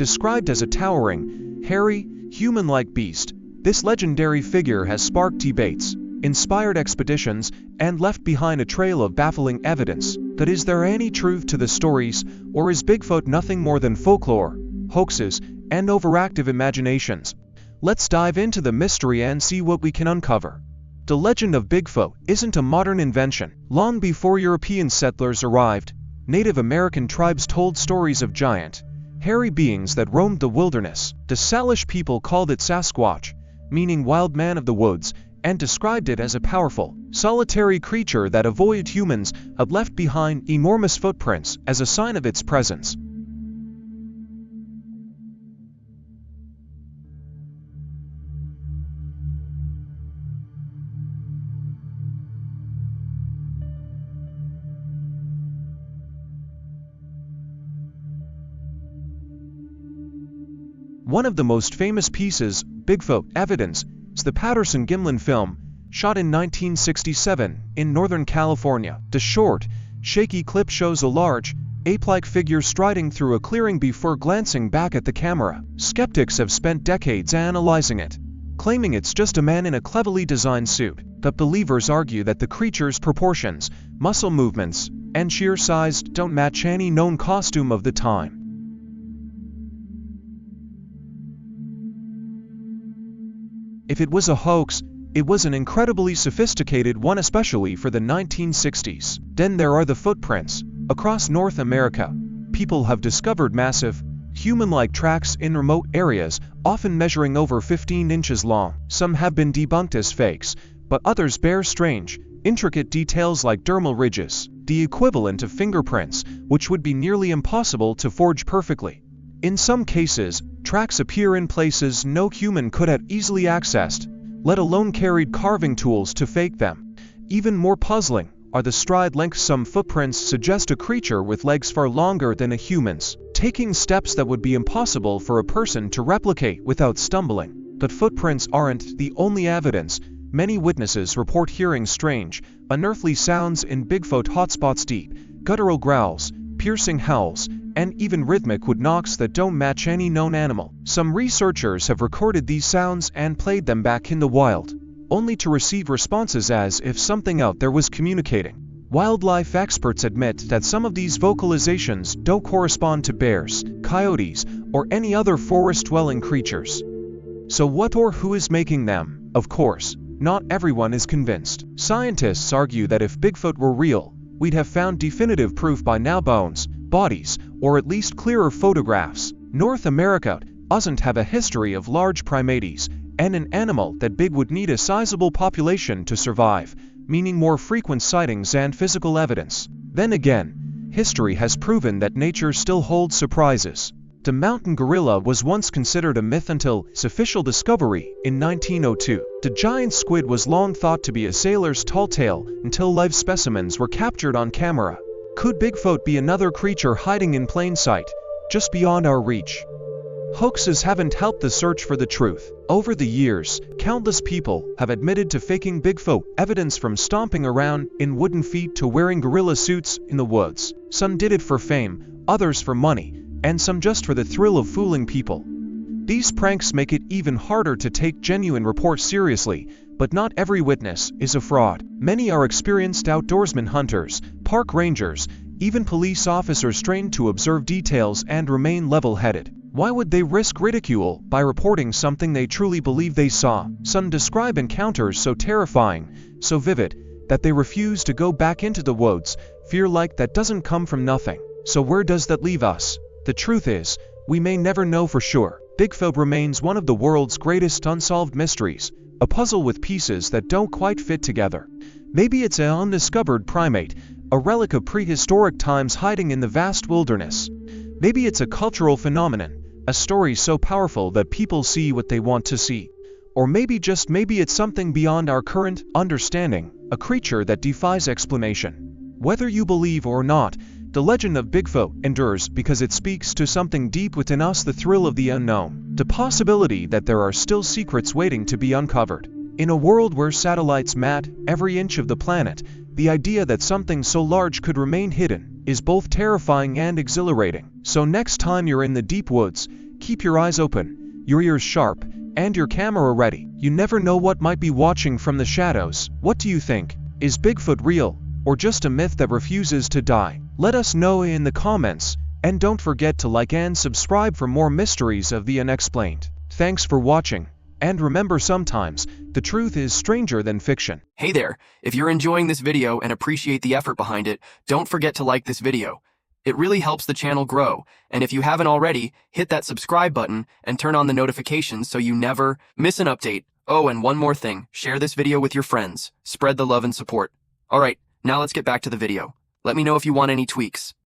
Described as a towering, hairy, human-like beast, this legendary figure has sparked debates, inspired expeditions, and left behind a trail of baffling evidence. But is there any truth to the stories, or is Bigfoot nothing more than folklore, hoaxes, and overactive imaginations? Let's dive into the mystery and see what we can uncover. The legend of Bigfoot isn't a modern invention. Long before European settlers arrived, Native American tribes told stories of giant, hairy beings that roamed the wilderness. The Salish people called it Sasquatch, meaning wild man of the woods, and described it as a powerful, solitary creature that avoided humans, had left behind enormous footprints as a sign of its presence. One of the most famous pieces, Bigfoot evidence, is the Patterson-Gimlin film, shot in 1967 in Northern California. The short, shaky clip shows a large, ape-like figure striding through a clearing before glancing back at the camera. Skeptics have spent decades analyzing it, claiming it's just a man in a cleverly designed suit. But believers argue that the creature's proportions, muscle movements, and sheer size don't match any known costume of the time. If it was a hoax, it was an incredibly sophisticated one, especially for the 1960s. Then there are the footprints. Across North America, people have discovered massive, human-like tracks in remote areas, often measuring over 15 inches long. Some have been debunked as fakes, but others bear strange, intricate details like dermal ridges, the equivalent of fingerprints, which would be nearly impossible to forge perfectly. In some cases, tracks appear in places no human could have easily accessed, let alone carried carving tools to fake them. Even more puzzling are the stride lengths. Some footprints suggest a creature with legs far longer than a human's, taking steps that would be impossible for a person to replicate without stumbling. But footprints aren't the only evidence. Many witnesses report hearing strange, unearthly sounds in Bigfoot hotspots, deep, guttural growls, piercing howls, and even rhythmic wood knocks that don't match any known animal. Some researchers have recorded these sounds and played them back in the wild, only to receive responses as if something out there was communicating. Wildlife experts admit that some of these vocalizations don't correspond to bears, coyotes, or any other forest-dwelling creatures. So what or who is making them? Of course, not everyone is convinced. Scientists argue that if Bigfoot were real, we'd have found definitive proof by now: bones, bodies, or at least clearer photographs. North America doesn't have a history of large primates, and an animal that big would need a sizable population to survive, meaning more frequent sightings and physical evidence. Then again, history has proven that nature still holds surprises. The mountain gorilla was once considered a myth until its official discovery in 1902. The giant squid was long thought to be a sailor's tall tale until live specimens were captured on camera. Could Bigfoot be another creature hiding in plain sight, just beyond our reach? Hoaxes haven't helped the search for the truth. Over the years, countless people have admitted to faking Bigfoot evidence, from stomping around in wooden feet to wearing gorilla suits in the woods. Some did it for fame, others for money, and some just for the thrill of fooling people. These pranks make it even harder to take genuine reports seriously, but not every witness is a fraud. Many are experienced outdoorsmen, hunters, park rangers, even police officers trained to observe details and remain level-headed. Why would they risk ridicule by reporting something they truly believe they saw? Some describe encounters so terrifying, so vivid, that they refuse to go back into the woods. Fear like that doesn't come from nothing. So where does that leave us? The truth is, we may never know for sure. Bigfoot remains one of the world's greatest unsolved mysteries, a puzzle with pieces that don't quite fit together. Maybe it's an undiscovered primate, a relic of prehistoric times hiding in the vast wilderness. Maybe it's a cultural phenomenon, a story so powerful that people see what they want to see. Or maybe, just maybe, it's something beyond our current understanding, a creature that defies explanation. Whether you believe or not, the legend of Bigfoot endures because it speaks to something deep within us: the thrill of the unknown, the possibility that there are still secrets waiting to be uncovered. In a world where satellites map every inch of the planet, the idea that something so large could remain hidden is both terrifying and exhilarating. So next time you're in the deep woods, Keep your eyes open, your ears sharp, and your camera ready. You never know what might be watching from the shadows. What do you think? Is Bigfoot real, or just a myth that refuses to die? Let us know in the comments, and don't forget to like and subscribe for more mysteries of the unexplained. Thanks for watching, and remember, sometimes the truth is stranger than fiction. Hey there, if you're enjoying this video and appreciate the effort behind it, don't forget to like this video. It really helps the channel grow, and if you haven't already, hit that subscribe button and turn on the notifications so you never miss an update. Oh, and one more thing, share this video with your friends. Spread the love and support. Alright, now let's get back to the video. Let me know if you want any tweaks.